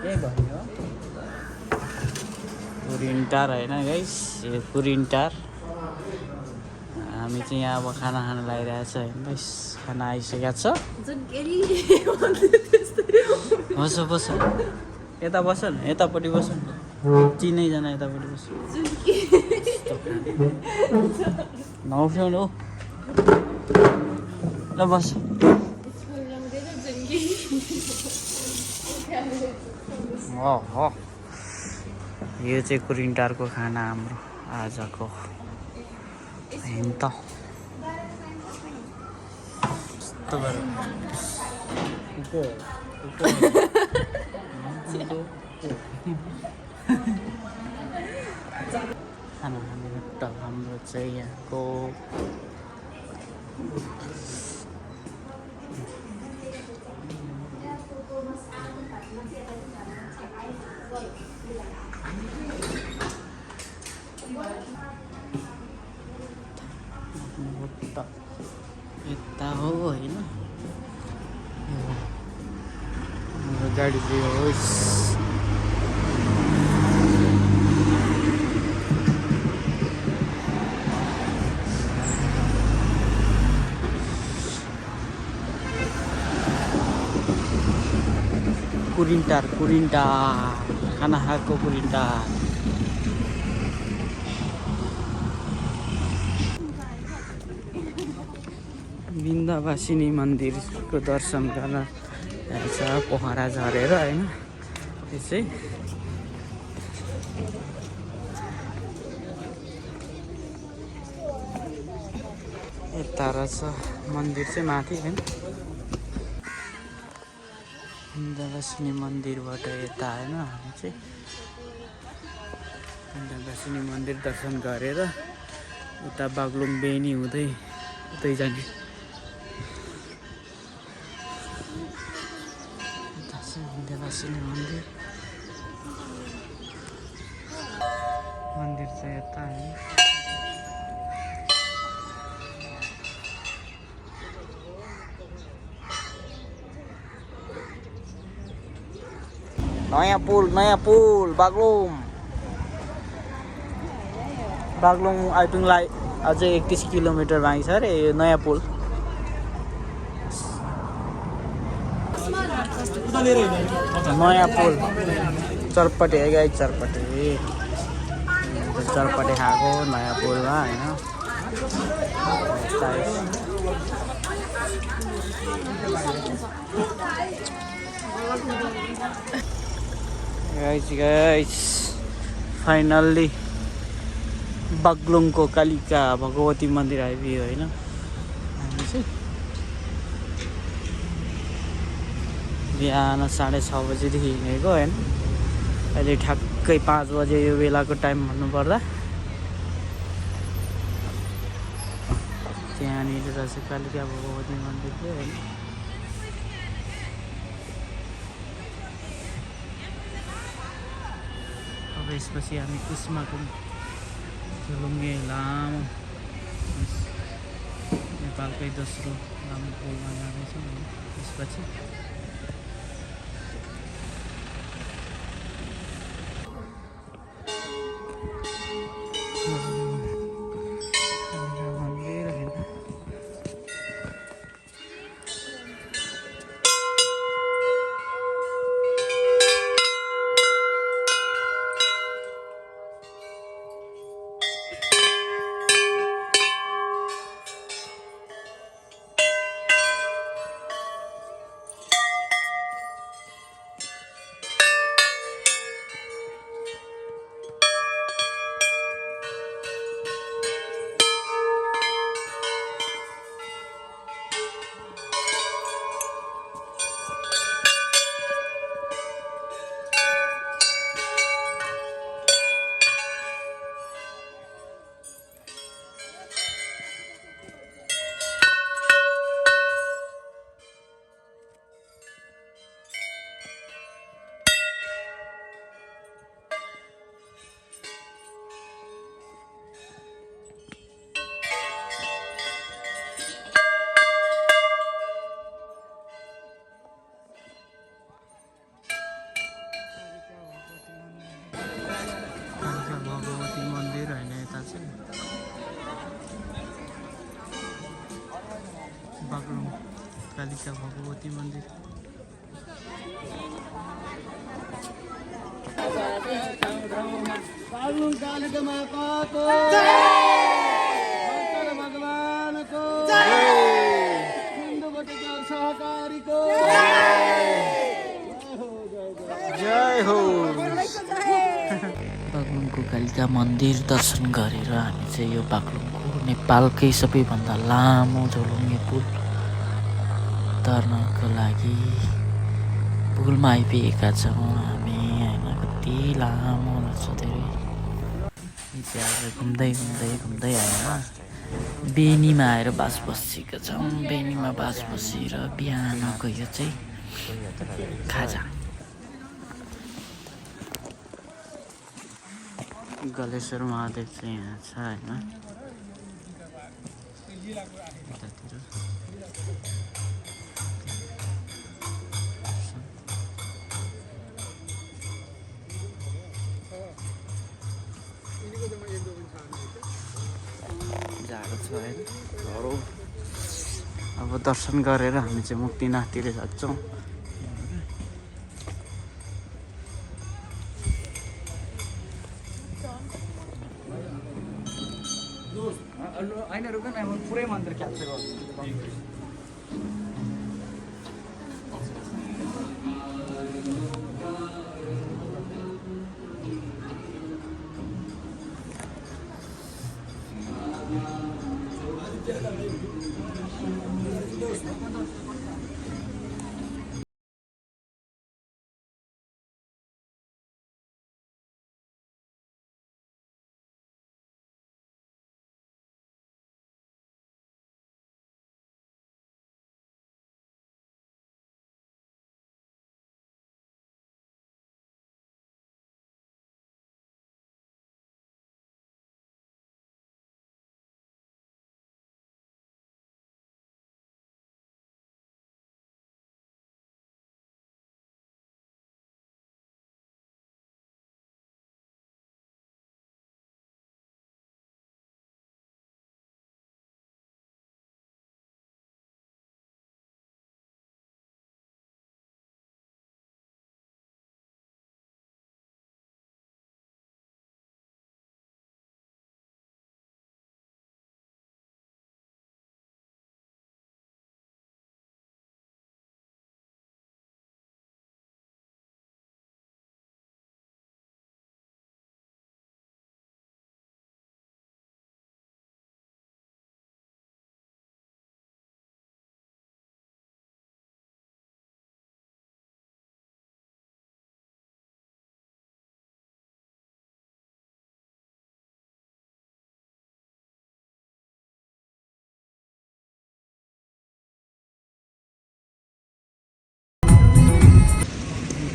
यही भन्यो कुरिन्टार होइन गाइस, यो कुरिन्टार। हामी चाहिँ यहाँ अब खाना खान लागिरहेको छ होइन गाइस। खाना आइसकेको छ। बस बस यता बस न, यतापट्टि बस न, चिनैजना यतापट्टि बस। नउठ्याउनु हौ, ल बस। यो चाहिँ कुरिन्टारको खाना हाम्रो आजको होइन त। खाना खाने त हाम्रो चाहिँ यहाँको यता हो होइन। हाम्रो गाडी चाहिँ होस्। कुरिन्टार खाना खाएको कुरिन्टार। बिन्दावासिनी मन्दिरको दर्शन गर्न छ पोखरा झरेर होइन। यो चाहिँ यता रहेछ मन्दिर चाहिँ माथि होइन। बिन्दावासिनी मन्दिरबाट यता होइन हामी चाहिँ बिन्दावासिनी मन्दिर दर्शन गरेर उता बागलुङ बेनी हुँदै उतै जाने। बिन्दावासिनी मन्दिर चाहिँ यता होइन। नयाँ पुल बागलुङ आइपुग्नलाई अझै 31 किलोमिटर बाँकी छ अरे यो नयाँ पुल। नयाँ पुल चरपटे है गाई, चरपटे खाएको नयाँ पुलमा होइन। गाइस फाइनल्ली बागलुङको कालिका भगवती मन्दिर आइपुग्यो होइन। हामी चाहिँ बिहान 6:30 बजीदेखि हिँडेको होइन। अहिले ठ्याक्कै 5 बजे यो बेलाको टाइम भन्नुपर्दा। त्यहाँनिर रहेछ कालिका भगवती मन्दिर चाहिँ होइन। अब यसपछि हामी कुस्माको झुलुङ्गे लामो नेपालकै दोस्रो लामो पुलमा जाँदैछौँ होइन। त्यसपछि कालिका भगवती मन्दिर। जय हो। बागलुङको कालिका मन्दिर दर्शन गरेर हामी चाहिँ यो बागलुङको नेपालकै सबैभन्दा लामो झोलुङ्गे पुल तर्नको लागि पुलमा आइपुगेका छौँ हामी होइन। कति लामो रहेछ धेरै। त्यहाँ घुम्दै घुम्दै घुम्दै आएर बेनीमा आएर बास बसेका छौँ। बेनीमा बास बसेर बिहानको यो चाहिँ खाजा गलेश्वर महादेव चाहिँ यहाँ छ होइन। जाडो छ होइन। अब दर्शन गरेर हामी चाहिँ मुक्तिनाथतिर जान्छौँ। होइन रुक न पुरै मन्दिर क्याप्चर गर्छु।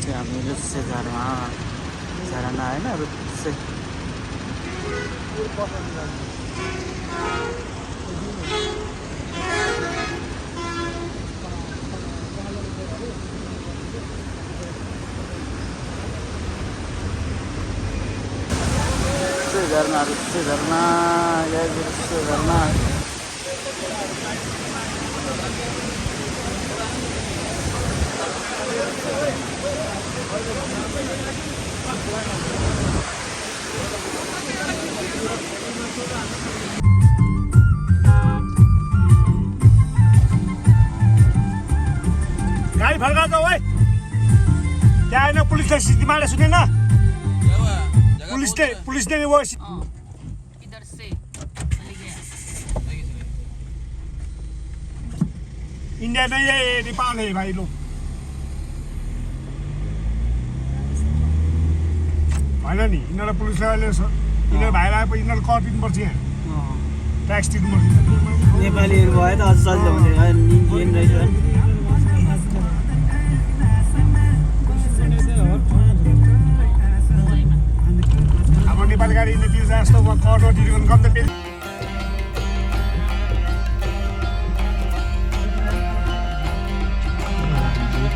हामी रुच्चे झरना होइन रुच्चे रुच्चे झरना या रुच्चे झरना। गाडी फर्का जाऊ है। त्यहाँ आएन पुलिसले सिटीमाले सुनेन। पुलिसले वो इधर से चली गया। इंडिया नहीं है, नेपाल है भाई लोग। होइन नि यिनीहरूलाई पुलिसले यिनीहरू भाइर आएपछि यिनीहरू कर दिनुपर्छ। यहाँ ट्याक्स दिनुपर्छ। नेपालीहरू भयो त अझ सजिलो हुन्थ्यो। इन्डियन रहेछ। अब नेपाली गाडी तिर्छ जस्तो कर तिर्यो भने कम त पेल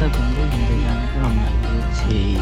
घुम्दै घुम्दै जानेको हाम्रो चाहिँ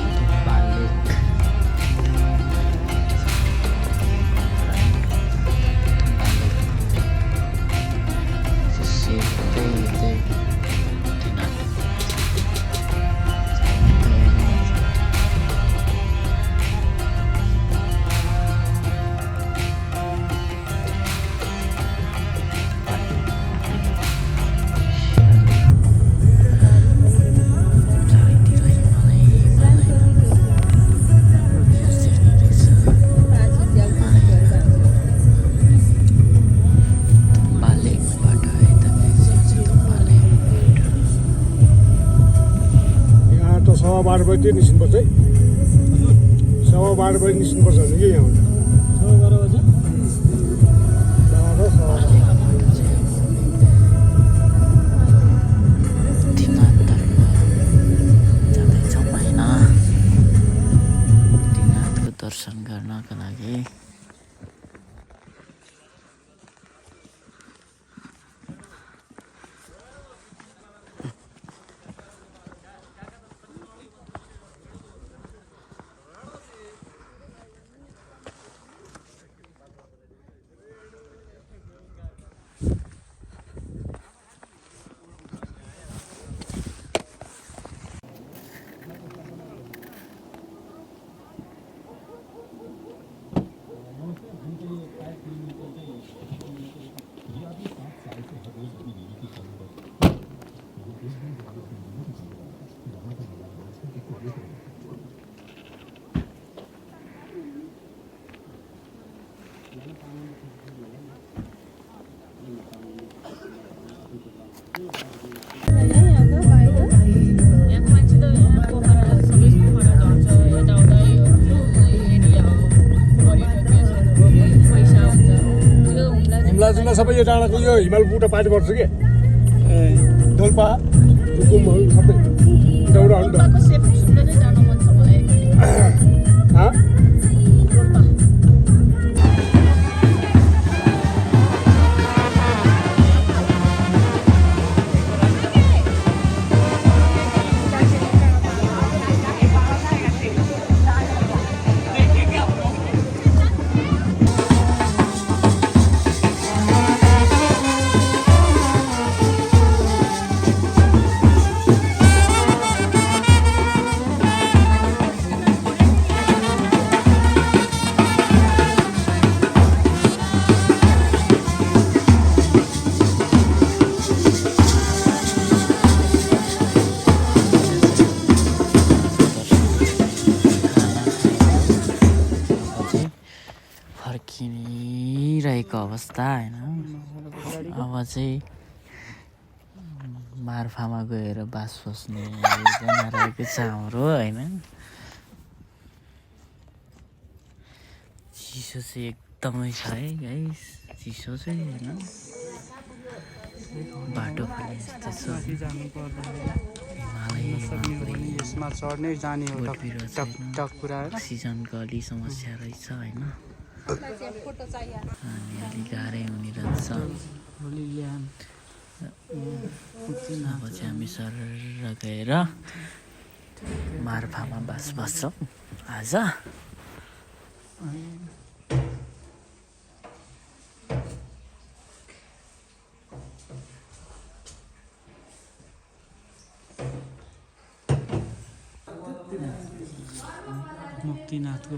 बजीतिर निस्किनुपर्छ है 12:15 बजी निस्किनुपर्छ भने के यहाँबाट 12:15 बजी जाँदैछौँ होइन दिनाथको दर्शन गर्नका लागि जुम्ला सबै यो डाँडाको यो हिमाल बुटा पार्टी पर्छ कि डोल्पा रुकुमहरू सबै एउटा हो नि त फर्किरहेको अवस्था होइन अब चाहिँ मार्फामा गएर बास बस्ने योजना रहेको छ हाम्रो होइन चिसो चाहिँ एकदमै छ है गाइस चिसो चाहिँ होइन बाटो पनि यस्तो छ यसमा चढ्नै जाने हो टक कुरा अक्सिजनको अलि समस्या रहेछ होइन अनि अलि गाह्रै हुने रहेछ अब चाहिँ हामी सर गएर मार्फामा बास बस्छौँ आज मुक्तिनाथको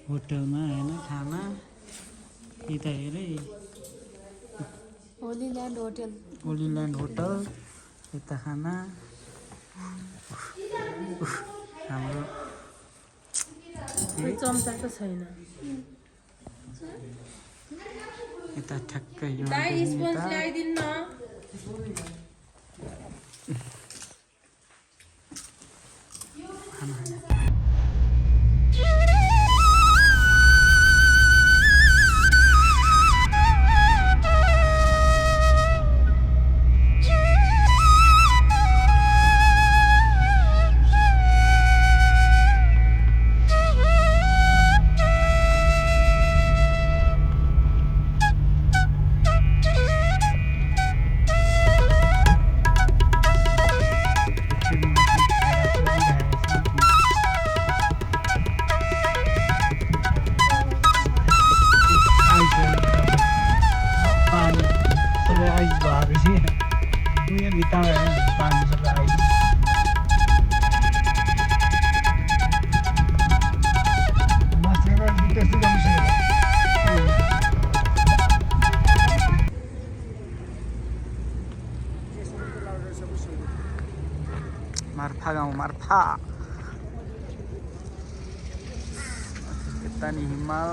होटलमा होइन खाना यता हेरेँ होलील्यान्ड होटल यता खाना हाम्रो चम्चाको छैन यता ठ्याक्कै यो मार्फा गाउँ मार्फा यता नि हिमाल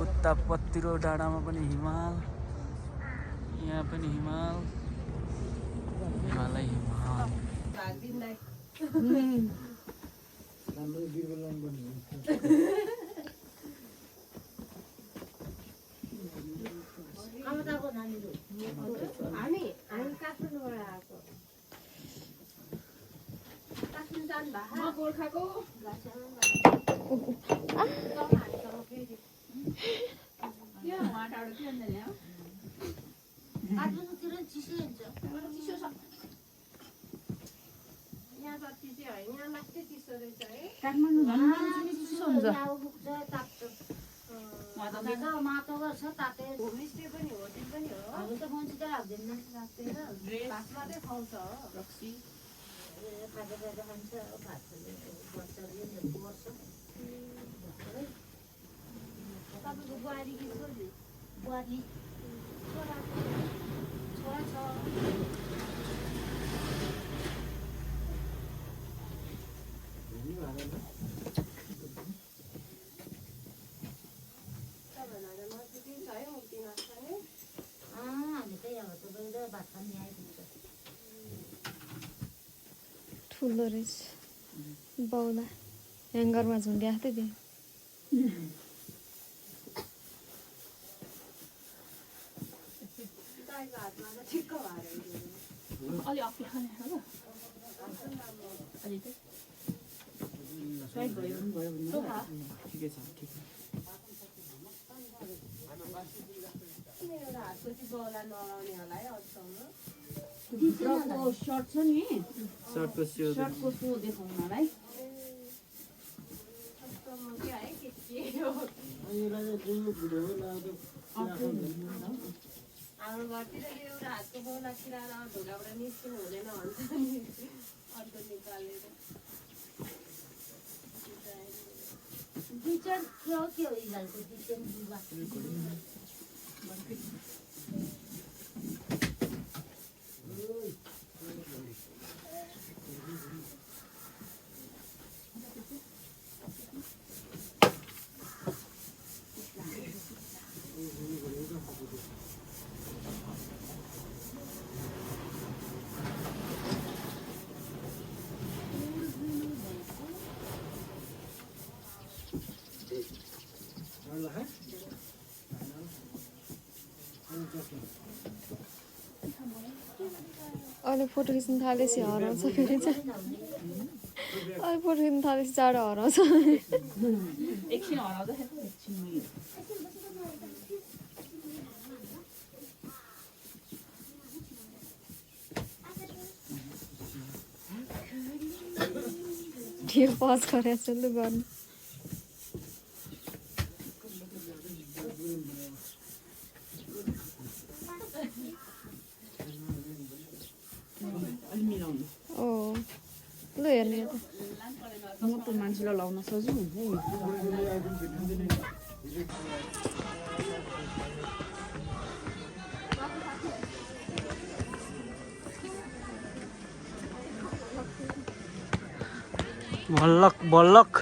उता पत्तिरो डाँडामा पनि हिमाल यहाँ पनि हिमाल हिमालै हिमाल काठमाडौँ झन् चिसो हुन्छ माटो गर्छ ताते होमस्टे पनि होटल पनि हो हामी त मान्छे त हाल्दैन राख्दैन भात मात्रै खुवाउँछ हो रक्सी खाजा खान्छ भात बच्चाले गर्छ तपाईँको बुहारी कि छोरी बुहारी छोरा छ ठुलो रहेछ बाउला ह्याङ्गरमा झुन्ड्याएको थियो अलि अप्पी खाने हो अलि त साइड भयो भने ठिकै छ ठिक सर्ट छ नि सर्टको स्यो सर्टको सो देखाउनलाई हाम्रो घरतिर एउटा हातको बाउला किराना ढोकाबाट निस्किनु हुँदैन भन्छ नि अर्को निकालेर दुईचन के हो हिजोको दुईचन बुबा अहिले फोटो खिच्नु थालेपछि हराउँछ फेरि चाहिँ अहिले फोटो खिच्नु थालेपछि चाँडो हराउँछ एकछिन हराउँदाखेरि एकछिन ढियो पज गरेर चाहिँ लु गर्नु अलि मिलाउनु ओ लु हेर्ने त मोटो मान्छेलाई लाउन सजिलो हुन्छ भल्लक भल्लक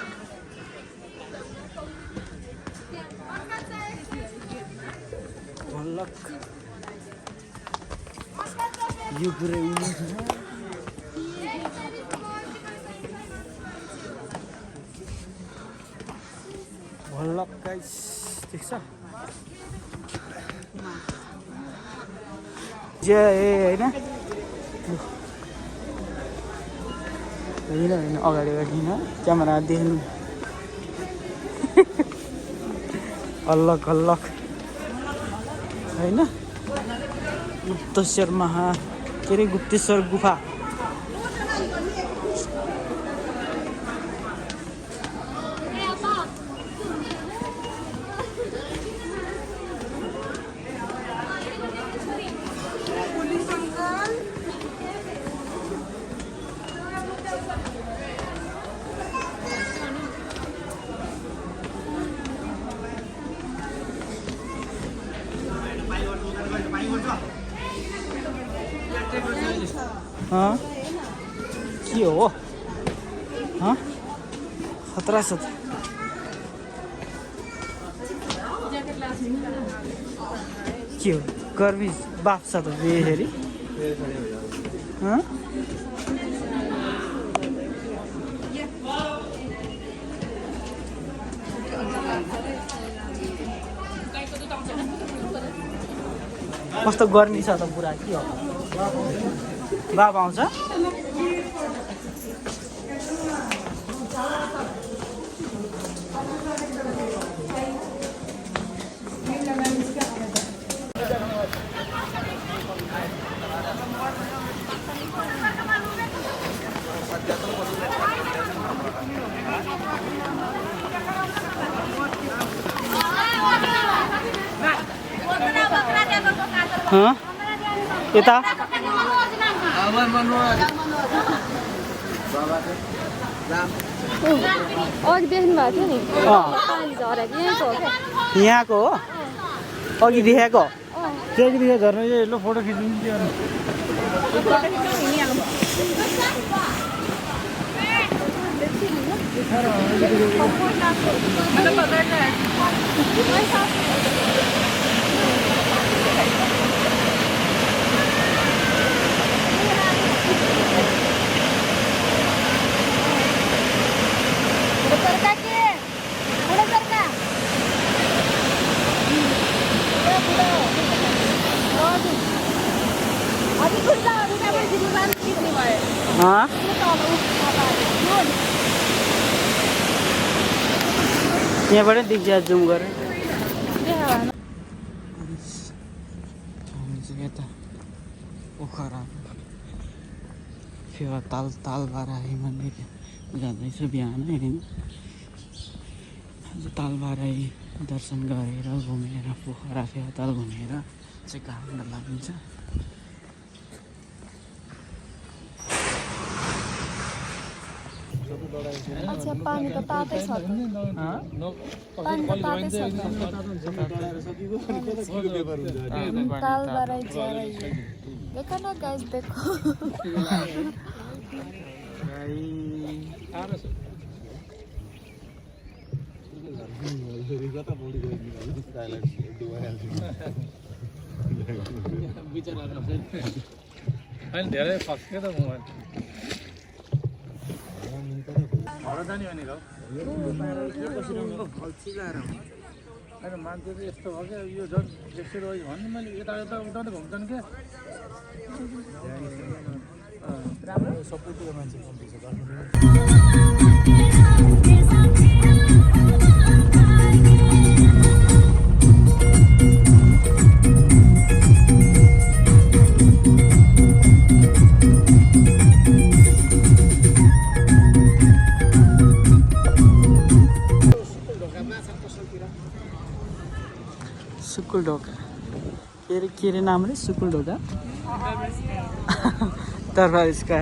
भल्लक यो पुरै उनी भल्लक गाइस देख्छ जे होइन होइन होइन अगाडि अगाडि क्यामेरा देख्नु हल्लक हल्लक होइन गुप्तेश्वर के अरे गुप्तेश्वर गुफा के हो खतरा छ के हो गर्मी बाफ छ त फेरि कस्तो गर्मी छ त पुरा के हो बाफ आउँछ यता अघि देख्नु भएको थियो नि पानी झरेको यहीँको हो क्या यहाँको हो अघि देखाएको त्यही देखेको झर्नु ल फोटो खिच्नु यहाँबाट देख्छ जुम गरेर यता पोखरा फेवा तालबारा मन्दिर जाँदैछ बिहान होइन आज तालबारा दर्शन गरेर घुमेर पोखरा फेवा ताल घुमेर चाहिँ घाम लागिन्छ अच्छा पानी त तातै छ पानी त तातै छ तालबारा झराइ देखो न गाइस देखो धेरै फस्क्यो त मोबाइल जाने भनेको मान्छे चाहिँ यस्तो भयो क्या यो झन् त्यसरी भन्नु मैले यता यता उठाउँदै घुम्छन् क्या सबैतिर मान्छे सुकुल ढोका के अरे नाम रे सुकुल ढोका तरबार इसका